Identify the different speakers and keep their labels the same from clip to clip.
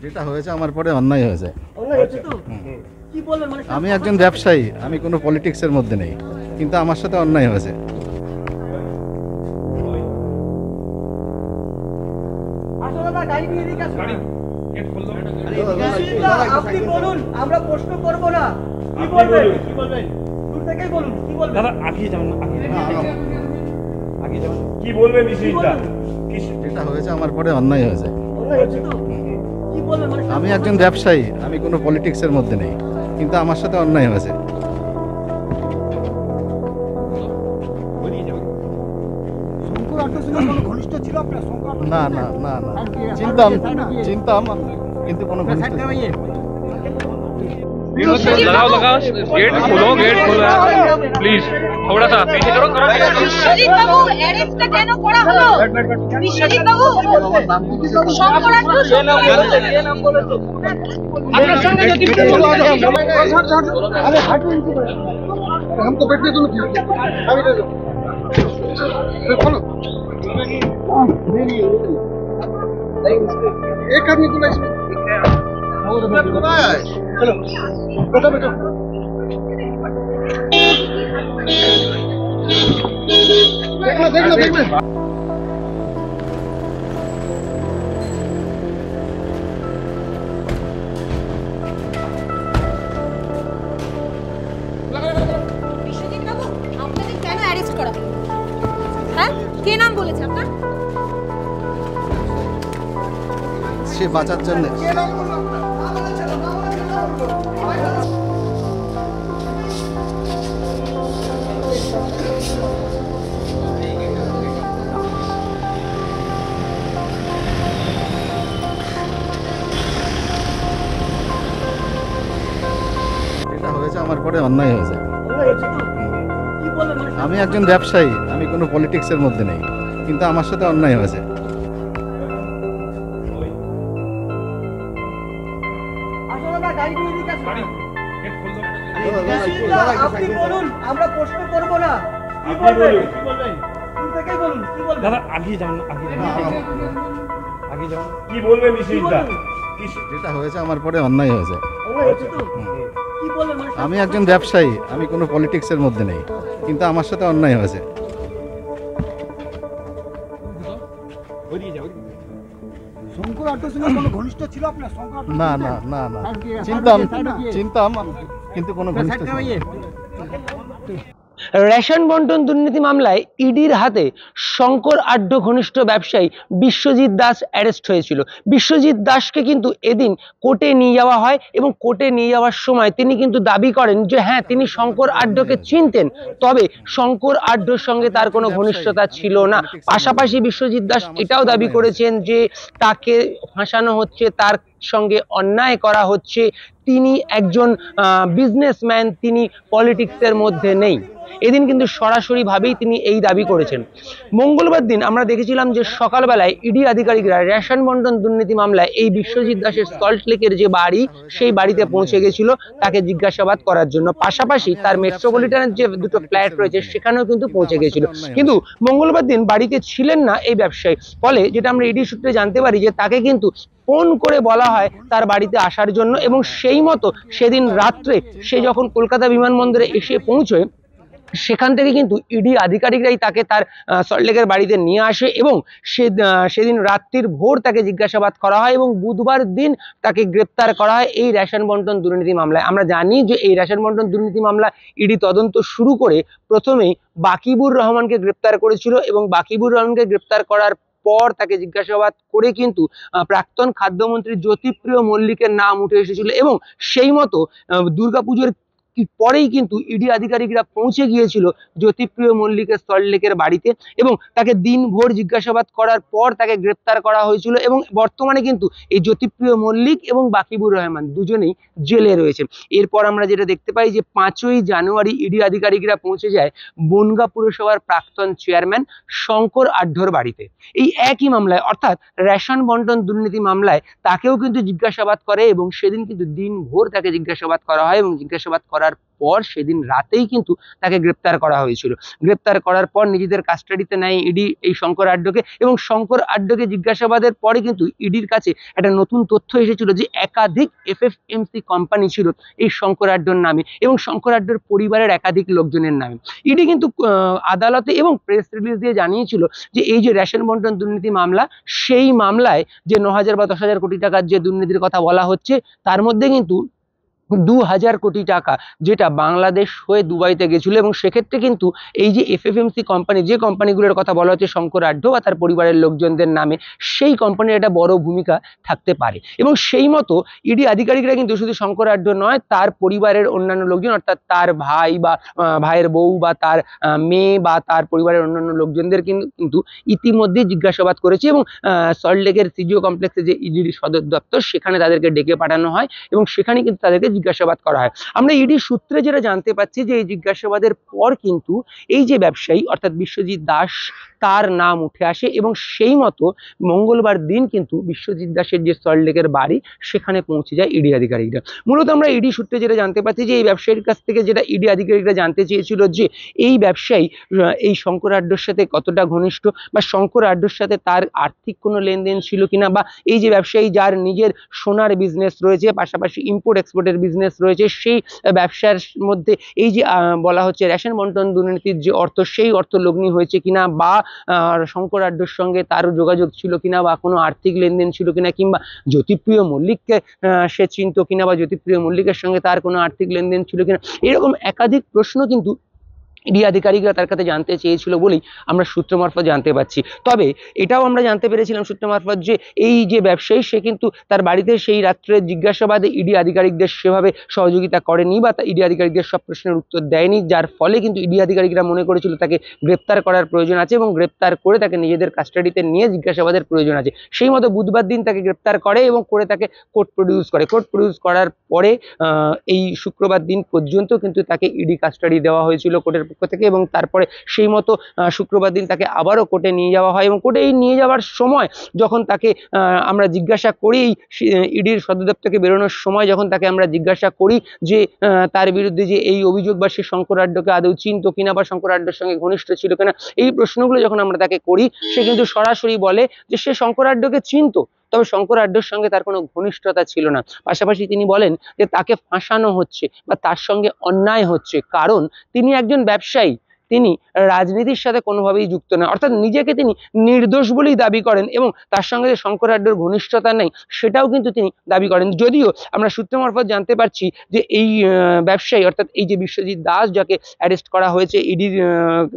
Speaker 1: যেটা হয়েছে আমার পরে অন্যায় হয়েছে।
Speaker 2: অন্যায় হয়েছে তো কি বলবেন? মানে
Speaker 1: আমি একজন ব্যবসায়ী, আমি কোনো পলিটিক্সের মধ্যে নেই, কিন্তু আমার সাথে অন্যায় হয়েছে।
Speaker 2: আসলে না গাড়ি নিয়ে দিকে আসুন। আপনি বলুন, আমরা প্রশ্ন করব না। কি বলবেন? কি বলবেন? দূর থেকেই বলুন, কি বলবেন?
Speaker 3: দাদা আগিয়ে যাবেন না, আগিয়ে যাবেন। কি বলবেন বিশ্বজিৎদা?
Speaker 1: যেটা হয়েছে আমার পরে অন্যায় হয়েছে।
Speaker 2: অন্যায় হয়েছে তো কি বলবেন? মানে
Speaker 1: আমি একজন ব্যবসায়ী, আমি কোনো পলিটিক্সের মধ্যে নেই, কিন্তু আমার সাথে অন্যায় হয়েছে। না না না না, চিনতাম কিন্তু কোনো ঘনিষ্ঠ
Speaker 4: लगाओ गेट खोलो प्लीज थोड़ा सा पीछे करो।
Speaker 5: বিশ্বজিৎ বাবু অ্যারেস্টটা কেন করা হলো? বিশ্বজিৎ বাবু আপনার সঙ্গে যদি
Speaker 6: हमको बैठने दो अभी दे दो खोलो एक आदमी को इसमें चलो बैठो बैठो देख लो
Speaker 5: বিশ্বজিৎ বাবু আপনাদের কেন অ্যারেস্ট করা হলো? হ্যাঁ, কে নাম বলেছে আপনার?
Speaker 1: সে বাঁচার জন্য। যেটা হয়েছে আমার পরে অন্যায় হয়েছে।
Speaker 2: অন্যায় হয়েছে তো কি বলবেন? মানে
Speaker 1: আমি একজন ব্যবসায়ী, আমি কোনো পলিটিক্সের মধ্যে নেই, কিন্তু আমার সাথে অন্যায় হয়েছে।
Speaker 2: আসলে না গাড়ি নিয়ে দিকে আসুন। আপনি বলুন, আমরা প্রশ্ন করব না। কি বলবেন? কি বলবেন? দূর থেকেই বলুন, কি বলবেন?
Speaker 3: দাদা আগিয়ে যাবেন না, আগিয়ে যাবেন।
Speaker 4: কি বলবেন বিশ্বজিৎদা?
Speaker 1: যেটা হয়েছে আমার পরে অন্যায় হয়েছে।
Speaker 2: অন্যায় হয়েছে তো কি বলবেন? মানে
Speaker 1: আমি একজন ব্যবসায়ী, আমি কোনো পলিটিক্সের মধ্যে নেই, কিন্তু আমার সাথে অন্যায় হয়েছে। না না না না, চিনতাম কিন্তু কোনো ঘনিষ্ঠ
Speaker 7: রেশন বন্টন দুর্নীতি মামলায় ইডির হাতে শঙ্কর আড্ড ঘনিষ্ঠ ব্যবসায়ী বিশ্বজিৎ দাস অ্যারেস্ট হয়েছিল। বিশ্বজিৎ দাসকে কিন্তু এদিন কোর্টে নিয়ে যাওয়া হয় এবং কোর্টে নিয়ে যাওয়ার সময় তিনি কিন্তু দাবি করেন যে হ্যাঁ, তিনি শঙ্কর আড্ডকে চিনতেন, তবে শঙ্কর আড্ডর সঙ্গে তার কোনো ঘনিষ্ঠতা ছিল না। পাশাপাশি বিশ্বজিৎ দাস এটাও দাবি করেছেন যে তাকে ফাঁসানো হচ্ছে, তার সঙ্গে অন্যায় করা হচ্ছে, তিনি একজন বিজনেসম্যান, তিনি পলিটিক্সের মধ্যে নেই। এদিন কিন্তু সরাসরি ভাবেই তিনি এই দাবি করেছেন। মঙ্গলবার দিন আমরা দেখেছিলাম যে সকালবেলায় ইডি আধিকারিকরা রেশন বন্টন দুর্নীতি মামলায় এই বিশ্বজিৎ দাসের সল্ট লেকের যে বাড়ি, সেই বাড়িতে পৌঁছে গেছিল তাকে জিজ্ঞাসাবাদ করার জন্য। পাশাপাশি তার মেট্রোপলিটনের যে দুটো ফ্ল্যাট রয়েছে সেখানেও কিন্তু পৌঁছে গেছিল। কিন্তু মঙ্গলবার দিন বাড়িতে ছিলেন না এই ব্যবসায়ী। ফলে যেটা আমরা ইডি সূত্রে জানতে পারি যে তাকে কিন্তু ফোন করে বলা হয় তার বাড়িতে আসার জন্য, এবং সেই মতো সেদিন রাত্রে সে যখন কলকাতা বিমানবন্দরে এসে পৌঁছয় সেখান থেকে কিন্তু ইডি আধিকারিকরাই তাকে তার সল্টলেকের বাড়িতে নিয়ে আসে এবং সেদিন রাত্রির ভোর তাকে জিজ্ঞাসাবাদ করা হয় এবং বুধবার দিন তাকে গ্রেপ্তার করা হয় এই রেশন বন্টন দুর্নীতি মামলায়। আমরা জানি যে এই রেশন বন্টন দুর্নীতি মামলা ইডি তদন্ত শুরু করে প্রথমেই বাকিবুর রহমানকে গ্রেপ্তার করেছিল এবং বাকিবুর রহমানকে গ্রেপ্তার করার পর তাকে জিজ্ঞাসাবাদ করে কিন্তু প্রাক্তন খাদ্যমন্ত্রী জ্যোতিপ্রিয় মল্লিকের নাম উঠে এসেছিল এবং সেই মতো দুর্গাপুজোর পরেই কিন্তু ইডি আধিকারিকরা পৌঁছে গিয়েছিল জ্যোতিপ্রিয় মল্লিকের সল্টলেকের বাড়িতে এবং তাকে দিনভর জিজ্ঞাসাবাদ করার পর তাকে গ্রেপ্তার করা হয়েছিল এবং বর্তমানে কিন্তু এই জ্যোতিপ্রিয় মল্লিক এবং বাকিবুর রহমান দুজনেই জেলে রয়েছে। এরপর আমরা যেটা দেখতে পাই যে 5ই জানুয়ারি ইডি আধিকারিকরা পৌঁছে যায় বনগাঁ পুরসভার প্রাক্তন চেয়ারম্যান শঙ্কর আড্ডর বাড়িতে। এই একই মামলায় অর্থাৎ রেশন বন্টন দুর্নীতি মামলায় তাকেও কিন্তু জিজ্ঞাসাবাদ করে এবং সেদিন কিন্তু দিনভর তাকে জিজ্ঞাসাবাদ করা হয় এবং জিজ্ঞাসাবাদ করার করার পর সেদিন রাতেই কিন্তু তাকে গ্রেপ্তার করা হয়েছিল। গ্রেপ্তার করার পর নিজেদের কাস্টাডিতে নেয় ইডি এই শঙ্কর আড্ডকে, এবং শঙ্কর আড্ডকে জিজ্ঞাসাবাদের পরে কিন্তু ইডির কাছে একটা নতুন তথ্য এসেছিল যে একাধিক এফএফএমসি কোম্পানি ছিল এই শঙ্কর আড্ডর নামে এবং শঙ্কর আড্ডর পরিবারের একাধিক লোকজনের নামে। ইডি কিন্তু আদালতে এবং প্রেস রিলিজ দিয়ে জানিয়েছিল যে এই যে রেশন বন্টন দুর্নীতি মামলা, সেই মামলায় যে 9,000 বা 10,000 কোটি টাকার যে দুর্নীতির কথা বলা হচ্ছে, তার মধ্যে কিন্তু 2,000 কোটি টাকা যেটা বাংলাদেশ হয়ে দুবাইতে গেছিল, এবং সেক্ষেত্রে কিন্তু এই যে এফএফএমসি কোম্পানি, যে কোম্পানিগুলোর কথা বলা হচ্ছে শঙ্কর আড্ড বা তার পরিবারের লোকজনদের নামে, সেই কোম্পানির একটা বড় ভূমিকা থাকতে পারে। এবং সেই মতো ইডি আধিকারিকরা কিন্তু শুধু শঙ্কর আড্ড নয়, তার পরিবারের অন্যান্য লোকজন, অর্থাৎ তার ভাই বা ভাইয়ের বউ বা তার মেয়ে বা তার পরিবারের অন্যান্য লোকজনদের কিন্তু ইতিমধ্যে জিজ্ঞাসাবাদ করেছে, এবং সল্টলেকের সিজিও কমপ্লেক্সে যে ইডির সদর দপ্তর, সেখানে তাদেরকে ডেকে পাঠানো হয় এবং সেখানে কিন্তু তাদেরকে জিজ্ঞাসাবাদ করা হয়। আমরা ইডি সূত্রে যেটা জানতে পাচ্ছি যে এই জিজ্ঞাসাবাদের পর কিন্তু এই যে ব্যবসায়ী অর্থাৎ বিশ্বজিৎ দাস, তার নাম উঠে আসে, এবং সেই মতো মঙ্গলবার দিন কিন্তু বিশ্বজিৎ দাসের যে সল্টলেকের বাড়ি, সেখানে পৌঁছে যায় ইডি আধিকারিকরা। মূলত আমরা ইডি সূত্রে যেটা জানতে পাচ্ছি যে এই ব্যবসায়ীর কাছ থেকে যেটা ইডি আধিকারিকরা জানতে চেয়েছিল যে এই ব্যবসায়ী এই শঙ্কর আড্ডর সাথে কতটা ঘনিষ্ঠ, বা শঙ্কর আড্ডর সাথে তার আর্থিক কোনো লেনদেন ছিল কিনা, বা এই যে ব্যবসায়ী যার নিজের সোনার বিজনেস রয়েছে, পাশাপাশি ইম্পোর্ট এক্সপোর্টের বিজনেস রয়েছে, সেই ব্যবসার মধ্যে এই যে বলা হচ্ছে রেশন বন্টন দুর্নীতির যে অর্থ, সেই অর্থ লগ্নি হয়েছে কিনা, বা শঙ্কর আড্ডর সঙ্গে তার যোগাযোগ ছিল কিনা, বা কোনো আর্থিক লেনদেন ছিল কিনা, কিংবা জ্যোতিপ্রিয় মল্লিককে সে চিনত কিনা, বা জ্যোতিপ্রিয় মল্লিকের সঙ্গে তার কোনো আর্থিক লেনদেন ছিল কিনা, এরকম একাধিক প্রশ্ন কিন্তু ইডি আধিকারিকরা তার কাছে জানতে চেয়েছিল বলেই আমরা সূত্র মারফত জানতে পারছি। তবে এটাও আমরা জানতে পেরেছিলাম সূত্র মারফত যে এই যে ব্যবসায়ী, সে কিন্তু তার বাড়িতে সেই রাত্রে জিজ্ঞাসাবাদে ইডি আধিকারিকদের সেভাবে সহযোগিতা করেনি, বা ইডি আধিকারিকদের সব প্রশ্নের উত্তর দেয়নি, যার ফলে কিন্তু ইডি আধিকারিকরা মনে করেছিল তাকে গ্রেপ্তার করার প্রয়োজন আছে এবং গ্রেপ্তার করে তাকে নিজেদের কাস্টাডিতে নিয়ে জিজ্ঞাসাবাদের প্রয়োজন আছে। সেই মতো বুধবার দিন তাকে গ্রেপ্তার করে এবং করে তাকে কোর্ট প্রডিউস করে। কোর্ট প্রডিউস করার পরে এই শুক্রবার দিন পর্যন্ত কিন্তু তাকে ইডি কাস্টাডি দেওয়া হয়েছিল কোর্টের পক্ষ থেকে, এবং তারপরে সেই মতো শুক্রবার দিন তাকে আবারও কোর্টে নিয়ে যাওয়া হয়, এবং কোর্টে এই নিয়ে যাওয়ার সময় যখন তাকে আমরা জিজ্ঞাসা করি, ইডির সদর দপ্তর থেকে বেরোনোর সময় যখন তাকে আমরা জিজ্ঞাসা করি যে তার বিরুদ্ধে যে এই অভিযোগ, বা সে শঙ্কর আড্ডকে আদৌ চিনত কিনা, বা শঙ্কর আড্ডর সঙ্গে ঘনিষ্ঠ ছিল কিনা, এই প্রশ্নগুলো যখন আমরা তাকে করি, সে কিন্তু সরাসরি বলে যে সে শঙ্কর আড্ডকে চিনত, তবে শঙ্কর আড্ডর সঙ্গে তার কোনো ঘনিষ্ঠতা ছিল না। পাশাপাশি তিনি বলেন যে তাকে ফাঁসানো হচ্ছে বা তার সঙ্গে অন্যায় হচ্ছে, কারণ তিনি একজন ব্যবসায়ী, তিনি রাজনীতির সাথে কোনোভাবেই যুক্ত নয়, অর্থাৎ নিজেকে তিনি নির্দোষ বলেই দাবি করেন, এবং তার সঙ্গে যে শঙ্কর আড্ডর ঘনিষ্ঠতা নেই সেটাও কিন্তু তিনি দাবি করেন। যদিও আমরা সূত্র মারফত জানতে পারছি যে এই ব্যবসায়ী অর্থাৎ এই যে বিশ্বজিৎ দাস, যাকে অ্যারেস্ট করা হয়েছে, ইডির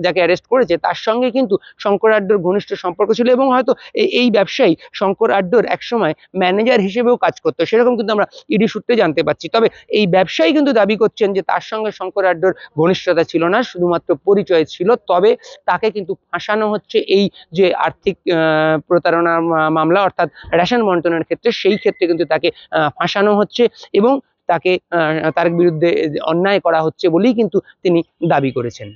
Speaker 7: যাকে অ্যারেস্ট করেছে, তার সঙ্গে কিন্তু শঙ্কর আড্ডর ঘনিষ্ঠ সম্পর্ক ছিল, এবং হয়তো এই ব্যবসায়ী শঙ্কর আড্ডর একসময় ম্যানেজার হিসেবেও কাজ করতো, সেরকম কিন্তু আমরা ইডি সূত্রে জানতে পারছি। তবে এই ব্যবসায়ী কিন্তু দাবি করছেন যে তার সঙ্গে শঙ্কর আড্ডর ঘনিষ্ঠতা ছিল না, শুধুমাত্র পরিচয় ছিল, তবে তাকে কিন্তু ফাঁসানো হচ্ছে এই যে আর্থিক প্রতারণার মামলা অর্থাৎ রেশন বন্টনের ক্ষেত্রে, সেই ক্ষেত্রে কিন্তু তাকে ফাঁসানো হচ্ছে এবং তাকে তার বিরুদ্ধে অন্যায় করা হচ্ছে বলেই কিন্তু তিনি দাবি করেছেন।